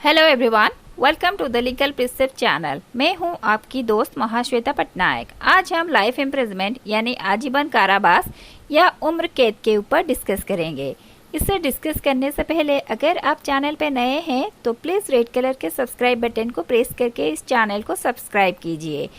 Hello everyone, welcome to the legal precept channel. मैं हूं आपकी दोस्त महाश्वेता पटनायक। आज हम लाइफ इम्प्रिजमेंट यानी आजीवन कारावास या उम्र कैद के ऊपर डिस्कस करेंगे। इसे डिस्कस करने से पहले अगर आप चैनल पे नए हैं तो प्लीज़ रेड कलर के सब्सक्राइब बटन को प्रेस करके इस चैनल को सब्सक्राइब कीजिए।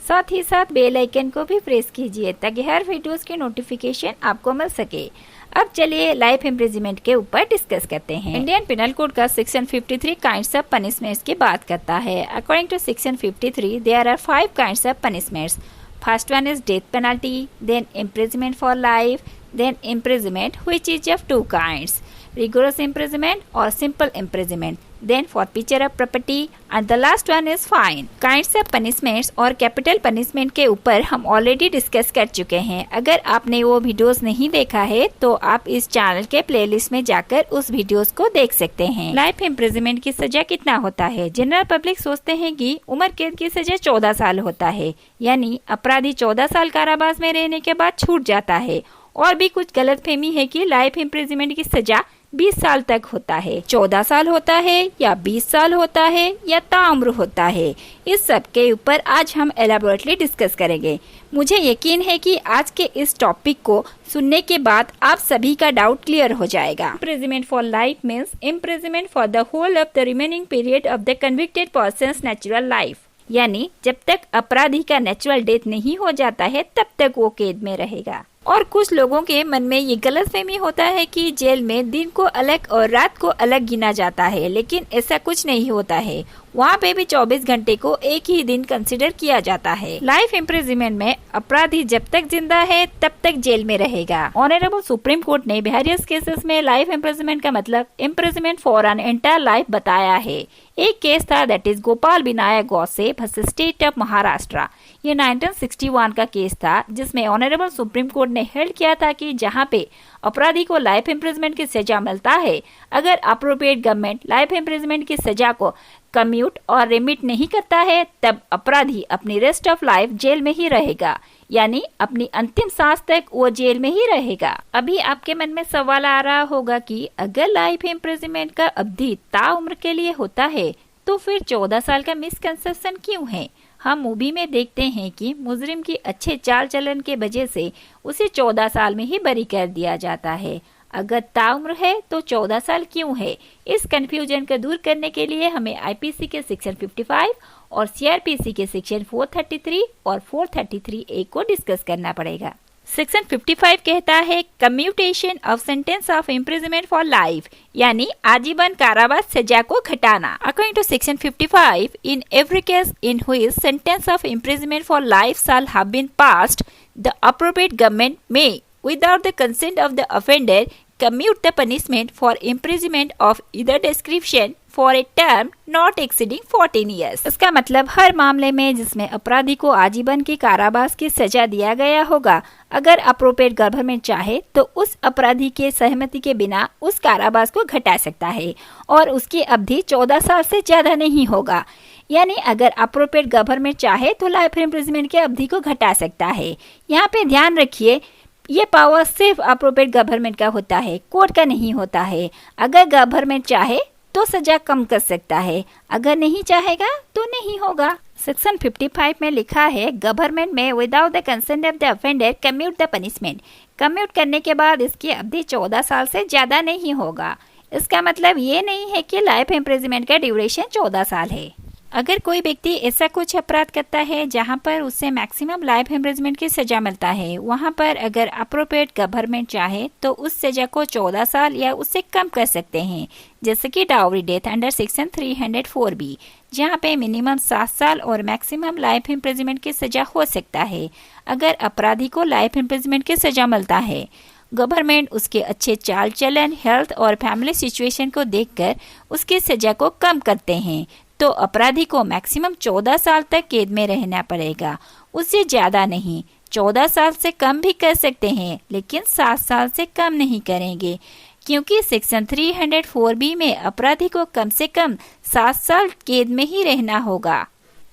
साथ ही साथ बेल आइकन को भी प्रेस कीजिए ताकि हर वीडियोस की नोटिफिकेशन आपको मिल सके। अब चलिए लाइफ इम्प्रिजमेंट के ऊपर डिस्कस करते हैं। इंडियन पिनल कोड का सेक्शन 53 काइंड्स ऑफ पनिशमेंट्स की बात करता है। According to section 53 there are 5 kinds of punishments. First one is death penalty, then imprisonment for life, then imprisonment which is of 2 kinds, rigorous imprisonment or simple imprisonment, then forfeiture of property and the last one is fine. Kinds of punishments और capital punishment के ऊपर हम already discuss कर चुके हैं। अगर आपने वो वीडियोस नहीं देखा है तो आप इस चैनल के प्लेलिस्ट में जाकर उस वीडियोस को देख सकते हैं। लाइफ इम्प्रिजमेंट की सजा कितना होता है? जनरल पब्लिक सोचते हैं कि उम्र कैद की सजा 14 साल होता है, यानी अपराधी 14 साल कारावास में रहने के बाद छूट जाता है। और भी कुछ गलतफहमी है कि लाइफ इम्प्रिजमेंट की सजा 20 साल तक होता है। 14 साल होता है या 20 साल होता है या ताउम्र होता है, इस सब के ऊपर आज हम एलाबोरेटली डिस्कस करेंगे। मुझे यकीन है कि आज के इस टॉपिक को सुनने के बाद आप सभी का डाउट क्लियर हो जाएगा। Imprisonment for life means imprisonment for the whole of the remaining period of the convicted person's natural life, यानी जब तक अपराधी का नेचुरल डेथ नहीं हो जाता है तब तक वो कैद में रहेगा। और कुछ लोगों के मन में ये गलतफहमी होता है कि जेल में दिन को अलग और रात को अलग गिना जाता है, लेकिन ऐसा कुछ नहीं होता है। वहाँ पे भी 24 घंटे को एक ही दिन कंसिडर किया जाता है। लाइफ इम्प्रिजमेंट में अपराधी जब तक जिंदा है तब तक जेल में रहेगा। ऑनरेबल सुप्रीम कोर्ट ने वेरियस केसेस में लाइफ इम्प्रिजमेंट का मतलब imprisonment for an entire life बताया है। एक केस था that is Gopal Vinayak Godse versus state of Maharashtra. ये 1961 का केस था जिसमें ऑनरेबल सुप्रीम कोर्ट ने हेल्ड किया था कि जहाँ पे अपराधी को लाइफ इम्प्रिजमेंट की सजा मिलता है, अगर अप्रोप्रिएट गवर्नमेंट लाइफ इम्प्रिजमेंट की सजा को कम्यूट और रिमिट नहीं करता है तब अपराधी अपनी रेस्ट ऑफ लाइफ जेल में ही रहेगा, यानी अपनी अंतिम सांस तक वो जेल में ही रहेगा। अभी आपके मन में सवाल आ रहा होगा कि अगर लाइफ इम्प्रिजमेंट का अवधि ताउम्र के लिए होता है तो फिर 14 साल का मिसकंसेप्शन क्यों है? हम मूवी में देखते हैं कि मुजरिम की अच्छे चाल चलन के वजह से उसे 14 साल में ही बरी कर दिया जाता है। अगर ताउम्र है तो 14 साल क्यों है? इस कंफ्यूजन को दूर करने के लिए हमें आईपीसी के सेक्शन 55 और सीआरपीसी के सेक्शन 433 और 433A को डिस्कस करना पड़ेगा। सेक्शन 55 कहता है commutation of sentence of imprisonment for life, यानी आजीवन कारावास सजा को घटाना। According to section 55, in every case in which sentence of imprisonment for life shall have been passed, the appropriate government may, without the consent of the offender, commute the punishment for imprisonment of either description for a term not exceeding 14 years। इसका मतलब हर मामले में जिसमें अपराधी को आजीवन की कारावास की सजा दिया गया होगा, अगर अप्रोप्रिएट गवर्नमेंट चाहे तो उस अपराधी के सहमति के बिना उस कारावास को घटा सकता है और उसकी अवधि 14 साल से ज्यादा नहीं होगा। यानी अगर अप्रोप्रिएट गवर्नमेंट चाहे तो लाइफ इम्प्रिजमेंट की अवधि को घटा सकता है। यहाँ पे ध्यान रखिए, ये पावर सिर्फ अप्रोप्रिएट गवर्नमेंट का होता है, कोर्ट का नहीं होता है। अगर गवर्नमेंट चाहे तो सजा कम कर सकता है, अगर नहीं चाहेगा तो नहीं होगा। सेक्शन 55 में लिखा है गवर्नमेंट में without the consent of the offender commute the punishment. Commute करने के बाद इसकी अवधि 14 साल से ज्यादा नहीं होगा। इसका मतलब ये नहीं है कि लाइफ इम्प्रिजमेंट का ड्यूरेशन 14 साल है। अगर कोई व्यक्ति ऐसा कुछ अपराध करता है जहां पर उससे मैक्सिमम लाइफ इम्प्रिजमेंट की सजा मिलता है, वहां पर अगर अप्रोप्रिएट गवर्नमेंट चाहे तो उस सजा को 14 साल या उससे कम कर सकते हैं, जैसे कि dowry death under section 304B, जहां पे मिनिमम 7 साल और मैक्सिमम लाइफ इम्प्रिजमेंट की सजा हो सकता है। अगर अपराधी को लाइफ इम्प्रिजमेंट की सजा मिलता है, गवर्नमेंट उसके अच्छे चाल चलन, हेल्थ और फैमिली सिचुएशन को देखकर उसकी सजा को कम करते हैं, तो अपराधी को मैक्सिमम 14 साल तक कैद में रहना पड़ेगा, उससे ज्यादा नहीं। 14 साल से कम भी कर सकते हैं लेकिन 7 साल से कम नहीं करेंगे, क्योंकि सेक्शन 304B में अपराधी को कम से कम 7 साल कैद में ही रहना होगा।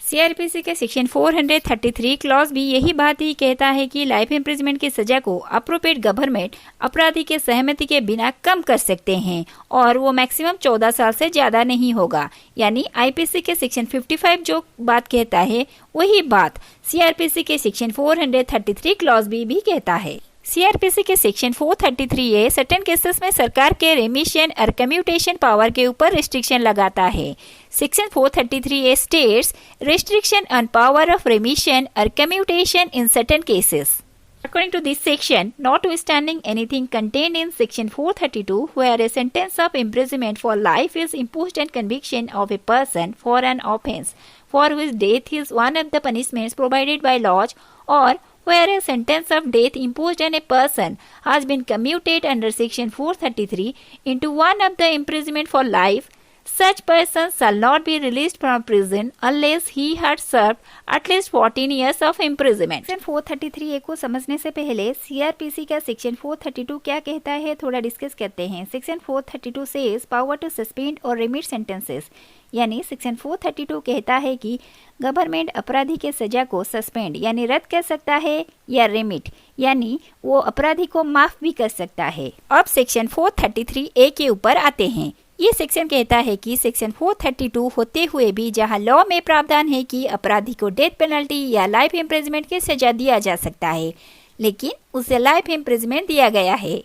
सीआरपीसी के सेक्शन 433 क्लॉज भी यही बात ही कहता है कि लाइफ इम्प्रिजमेंट की सजा को अप्रोप्रिएट गवर्नमेंट अपराधी के सहमति के बिना कम कर सकते हैं और वो मैक्सिमम 14 साल से ज्यादा नहीं होगा। यानी आईपीसी के सेक्शन 55 जो बात कहता है वही बात सीआरपीसी के सेक्शन 433 क्लॉज भी कहता है। सीआरपीसी के सेक्शन 433A सर्टेन केसेस में सरकार के रेमिशन और कम्यूटेशन पावर के ऊपर रिस्ट्रिक्शन लगाता है। Section 433A states restriction on power of remission और commutation in certain cases. According to this section, notwithstanding anything contained in section 432, where a sentence of imprisonment for life is imposed on conviction of a person for an offence for which death is one of the punishments provided by laws, or where a sentence of death imposed on a person has been commuted under section 433 into one of the imprisonment for life, such person shall not be released from prison unless he had served at least 14 years of imprisonment. Section 433A को समझने से पहले CrPC का section 432 क्या कहता है थोड़ा discuss करते हैं। Section 432 says power to suspend और रिमिट सेंटेंसेस, यानी सेक्शन 432 कहता है कि गवर्नमेंट अपराधी के सजा को सस्पेंड यानी रद्द कर सकता है या रिमिट यानी वो अपराधी को माफ भी कर सकता है। अब सेक्शन 433A के ऊपर आते हैं। ये सेक्शन कहता है कि सेक्शन 432 होते हुए भी जहां लॉ में प्रावधान है कि अपराधी को डेथ पेनल्टी या लाइफ इम्प्रिजमेंट की सजा दिया जा सकता है, लेकिन उसे लाइफ इम्प्रिजमेंट दिया गया है,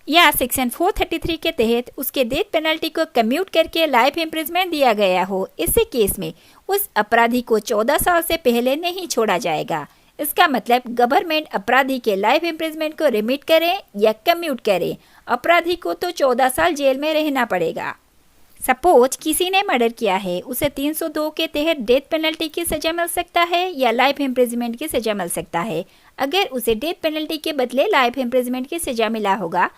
या सेक्शन 433 के तहत उसके डेथ पेनल्टी को कम्यूट करके लाइफ इम्प्रिजमेंट दिया गया हो, इसी केस में उस अपराधी को 14 साल से पहले नहीं छोड़ा जाएगा। इसका मतलब गवर्नमेंट अपराधी के लाइफ इम्प्रिजमेंट को रिमिट करे या कम्यूट करे, अपराधी को तो 14 साल जेल में रहना पड़ेगा। सपोज किसी ने मर्डर किया है, उसे 302 के तहत डेथ पेनल्टी की सजा मिल सकता है या लाइफ इम्प्रिजमेंट की सजा मिल सकता है। अगर उसे डेथ पेनल्टी के बदले लाइफ इम्प्रिजमेंट की सजा मिला होगा,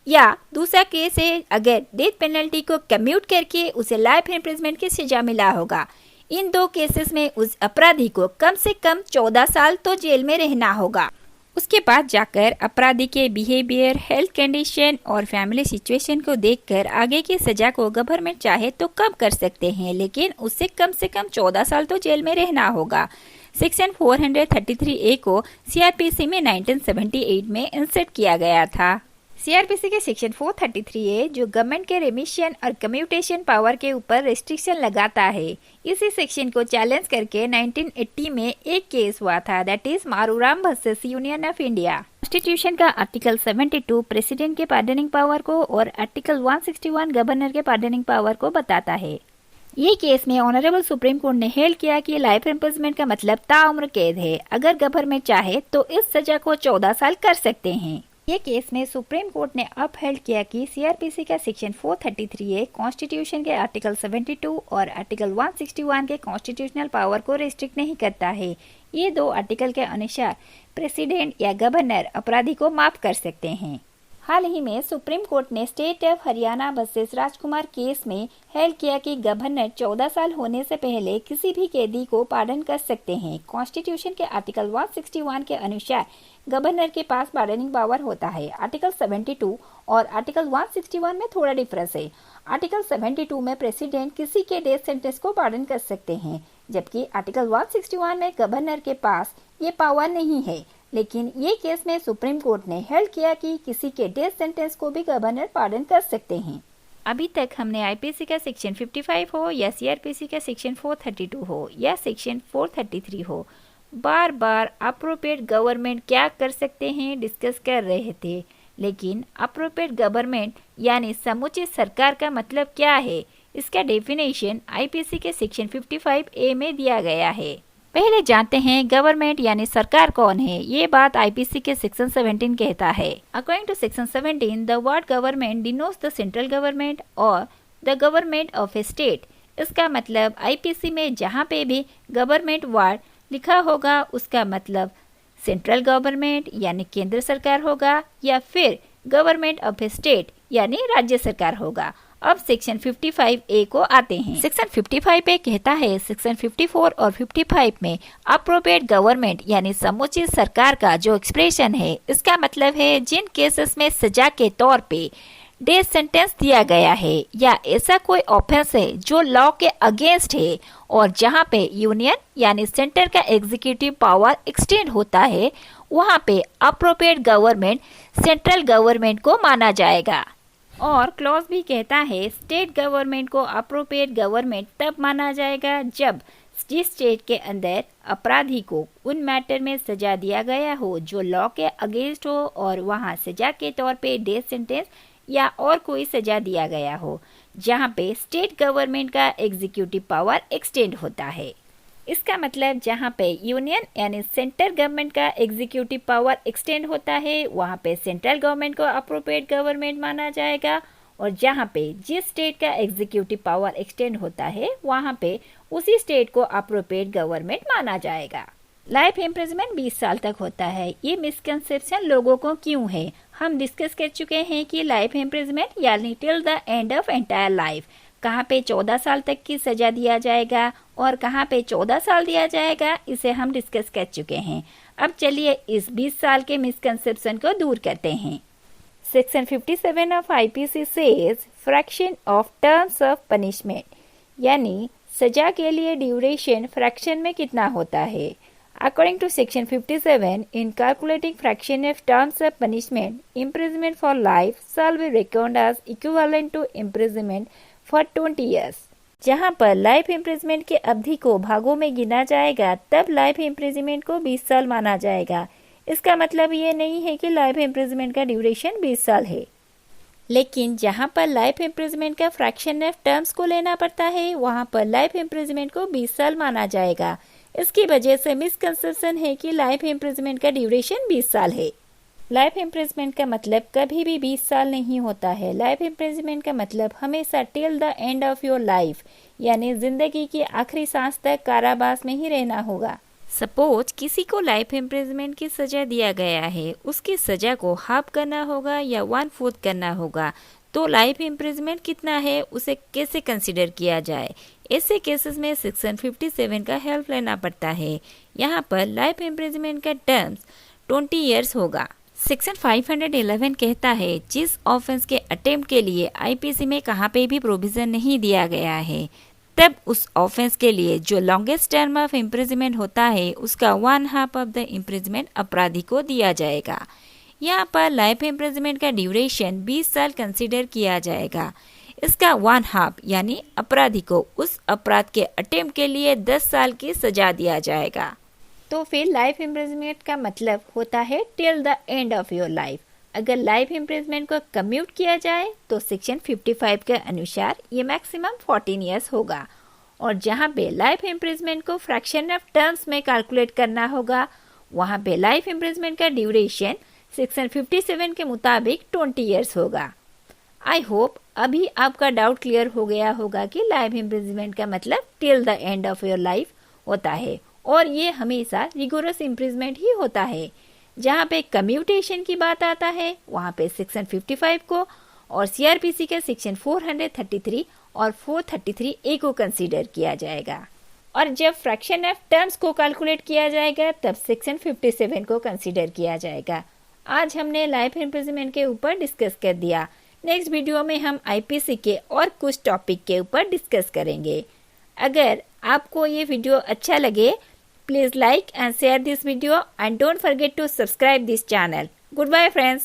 या दूसरा केस है अगर डेथ पेनल्टी को कम्यूट करके उसे लाइफ इम्प्रिजमेंट की सजा मिला होगा। इन दो केसेस में उस अपराधी को कम से कम 14 साल तो जेल में रहना होगा। उसके बाद जाकर अपराधी के बिहेवियर, हेल्थ कंडीशन और फैमिली सिचुएशन को देखकर आगे की सजा को गवर्नमेंट चाहे तो कम कर सकते हैं, लेकिन उससे कम से कम 14 साल तो जेल में रहना होगा। सेक्शन 433A को सीआरपीसी में 1978 में इंसर्ट किया गया था। सीआरपीसी के सेक्शन 433A जो गवर्नमेंट के रेमिशन और कम्यूटेशन पावर के ऊपर रिस्ट्रिक्शन लगाता है, इसी सेक्शन को चैलेंज करके 1980 में एक केस हुआ था, that is Maru Ram versus union of India. Constitution का आर्टिकल 72 प्रेसिडेंट के पार्डनिंग पावर को और आर्टिकल 161 गवर्नर के पार्डनिंग पावर को बताता है। ये केस में ऑनरेबल सुप्रीम कोर्ट ने हेल्ड किया कि लाइफ इम्प्रिजमेंट का मतलब ताउम्र कैद है। अगर गवर्नमेंट चाहे तो इस सजा को 14 साल कर सकते हैं। ये केस में सुप्रीम कोर्ट ने अपहेल्ड किया कि सीआरपीसी का सेक्शन 433A कॉन्स्टिट्यूशन के आर्टिकल 72 और आर्टिकल 161 के कॉन्स्टिट्यूशनल पावर को रिस्ट्रिक्ट नहीं करता है। ये दो आर्टिकल के अनुसार प्रेसिडेंट या गवर्नर अपराधी को माफ कर सकते हैं। हाल ही में सुप्रीम कोर्ट ने state of Haryana versus Rajkumar case में हेल्ड किया कि गवर्नर 14 साल होने से पहले किसी भी कैदी को पार्डन कर सकते हैं। कॉन्स्टिट्यूशन के आर्टिकल 161 के अनुसार गवर्नर के पास पार्डनिंग पावर होता है। आर्टिकल 72 और आर्टिकल 161 में थोड़ा डिफरेंस है। आर्टिकल 72 में प्रेसिडेंट किसी के डेथ सेंटेंस को पार्डन कर सकते हैं, जबकि आर्टिकल 161 में गवर्नर के पास ये पावर नहीं है। लेकिन ये केस में सुप्रीम कोर्ट ने हेल्ड किया कि किसी के डेथ सेंटेंस को भी गवर्नर पार्डन कर सकते हैं। अभी तक हमने आईपीसी का सेक्शन 55 हो या सीआरपीसी का सेक्शन 432 हो या सेक्शन 433 हो, बार बार अप्रोप्रिएट गवर्नमेंट क्या कर सकते हैं डिस्कस कर रहे थे। लेकिन अप्रोप्रिएट गवर्नमेंट यानी समुचित सरकार का मतलब क्या है, इसका डेफिनेशन आईपीसी के सेक्शन 55A में दिया गया है। पहले जानते हैं गवर्नमेंट यानी सरकार कौन है। ये बात आईपीसी के सेक्शन 17 कहता है। According to section 17, the word government denotes the central government और the government of a state. इसका मतलब आईपीसी में जहाँ पे भी गवर्नमेंट वर्ड लिखा होगा उसका मतलब सेंट्रल गवर्नमेंट यानी केंद्र सरकार होगा, या फिर गवर्नमेंट ऑफ ए स्टेट यानी राज्य सरकार होगा। अब सेक्शन 55A को आते हैं। सेक्शन 55A कहता है सेक्शन 54 और 55 में अप्रोप्रिएट गवर्नमेंट यानी समुचित सरकार का जो एक्सप्रेशन है, इसका मतलब है जिन केसेस में सजा के तौर पे डेथ सेंटेंस दिया गया है या ऐसा कोई ऑफेंस है जो लॉ के अगेंस्ट है और जहां पे यूनियन यानी सेंटर का एग्जीक्यूटिव पावर एक्सटेंड होता है, वहां पे अप्रोप्रिएट गवर्नमेंट सेंट्रल गवर्नमेंट को माना जाएगा। और क्लॉज भी कहता है स्टेट गवर्नमेंट को अप्रोप्रिएट गवर्नमेंट तब माना जाएगा जब जिस स्टेट के अंदर अपराधी को उन मैटर में सजा दिया गया हो जो लॉ के अगेंस्ट हो और वहां सजा के तौर पे डेथ सेंटेंस या और कोई सजा दिया गया हो, जहां पे स्टेट गवर्नमेंट का एग्जीक्यूटिव पावर एक्सटेंड होता है। इसका मतलब जहां पे यूनियन यानी सेंटर गवर्नमेंट का एग्जीक्यूटिव पावर एक्सटेंड होता है, वहां पे सेंट्रल गवर्नमेंट को अप्रोप्रिएट गवर्नमेंट माना जाएगा और जहां पे जिस स्टेट का एग्जीक्यूटिव पावर एक्सटेंड होता है, वहां पे उसी स्टेट को अप्रोप्रिएट गवर्नमेंट माना जाएगा। लाइफ इम्प्रिजनमेंट 20 साल तक होता है। ये मिसकंसेप्शन लोगों को क्यों है? हम डिस्कस कर चुके हैं कि लाइफ इम्प्रिजनमेंट यानी till the end of entire life, कहाँ पे 14 साल तक की सजा दिया जाएगा और कहाँ पे 14 साल दिया जाएगा, इसे हम डिस्कस कर चुके हैं। अब चलिए इस 20 साल के मिसकंसेप्शन को दूर करते हैं। Section 57 of IPC says fraction of terms of punishment, यानी सजा के लिए ड्यूरेशन फ्रैक्शन में कितना होता है। According to section 57, in calculating fraction of terms of punishment, imprisonment for life shall be reckoned as equivalent to imprisonment for 20 years. जहां पर लाइफ इम्प्रिजमेंट की अवधि को भागों में गिना जाएगा, तब लाइफ इम्प्रिजमेंट को 20 साल माना जाएगा। इसका मतलब ये नहीं है कि लाइफ इम्प्रिजमेंट का ड्यूरेशन 20 साल है, लेकिन जहां पर लाइफ इम्प्रिजमेंट का फ्रैक्शन ऑफ टर्म्स को लेना पड़ता है, वहां पर लाइफ इम्प्रिजमेंट को 20 साल माना जाएगा। इसकी वजह से मिसकंसेप्शन है कि लाइफ इम्प्रिजमेंट का ड्यूरेशन 20 साल है। लाइफ इम्प्रिजमेंट का मतलब कभी भी 20 साल नहीं होता है। लाइफ इम्प्रिजमेंट का मतलब हमेशा till the end of your life, यानी जिंदगी की आखिरी सांस तक कारावास में ही रहना होगा। सपोज किसी को लाइफ इम्प्रिजमेंट की सजा दिया गया है, उसकी सजा को हाफ करना होगा या 1/4 करना होगा, तो लाइफ इम्प्रिजमेंट कितना है उसे कैसे कंसिडर किया जाए। ऐसे केसेस में सेक्शन 57 का हेल्प लेना पड़ता है। यहाँ पर लाइफ इम्प्रिजमेंट का टर्म्स 20 इयर्स होगा। सेक्शन 511 कहता है जिस ऑफेंस के अटेम्प्ट के लिए आईपीसी में कहाँ पे भी प्रोविजन नहीं दिया गया है, तब उस ऑफेंस के लिए जो लॉन्गेस्ट टर्म ऑफ इम्प्रिजमेंट होता है उसका 1/2 ऑफ द इम्प्रिजमेंट अपराधी को दिया जाएगा। यहाँ पर लाइफ इम्प्रिजमेंट का ड्यूरेशन 20 साल कंसिडर किया जाएगा। इसका 1/2 यानी अपराधी को उस अपराध के अटेम्प्ट के लिए 10 साल की सजा दिया जाएगा। तो फिर लाइफ इम्प्रिजमेंट का मतलब होता है till the end of your life. अगर लाइफ इम्प्रिजमेंट को कम्यूट किया जाए तो सेक्शन 55 के अनुसार ये मैक्सिमम 14 इयर्स होगा, और जहाँ पे लाइफ इम्प्रिजमेंट को फ्रैक्शन ऑफ टर्म्स में कैलकुलेट करना होगा, वहाँ पे लाइफ इम्प्रिजमेंट का ड्यूरेशन सेक्शन 57 के मुताबिक 20 इयर्स होगा। आई होप अभी आपका डाउट क्लियर हो गया होगा कि लाइफ इम्प्रिजमेंट का मतलब till the end of your life होता है, और ये हमेशा रिगोरस इम्प्रिजमेंट ही होता है। जहाँ पे कम्यूटेशन की बात आता है, वहाँ पे सेक्शन 55 को और सीआरपीसी के सेक्शन 433 और 433A को कंसीडर किया जाएगा, और जब फ्रैक्शन ऑफ टर्म्स को कैलकुलेट किया जाएगा तब सेक्शन 57 को कंसीडर किया जाएगा। आज हमने लाइफ इम्प्रिजमेंट के ऊपर डिस्कस कर दिया। नेक्स्ट वीडियो में हम आईपीसी के और कुछ टॉपिक के ऊपर डिस्कस करेंगे। अगर आपको ये वीडियो अच्छा लगे, please like and share this video and don't forget to subscribe this channel. Goodbye friends.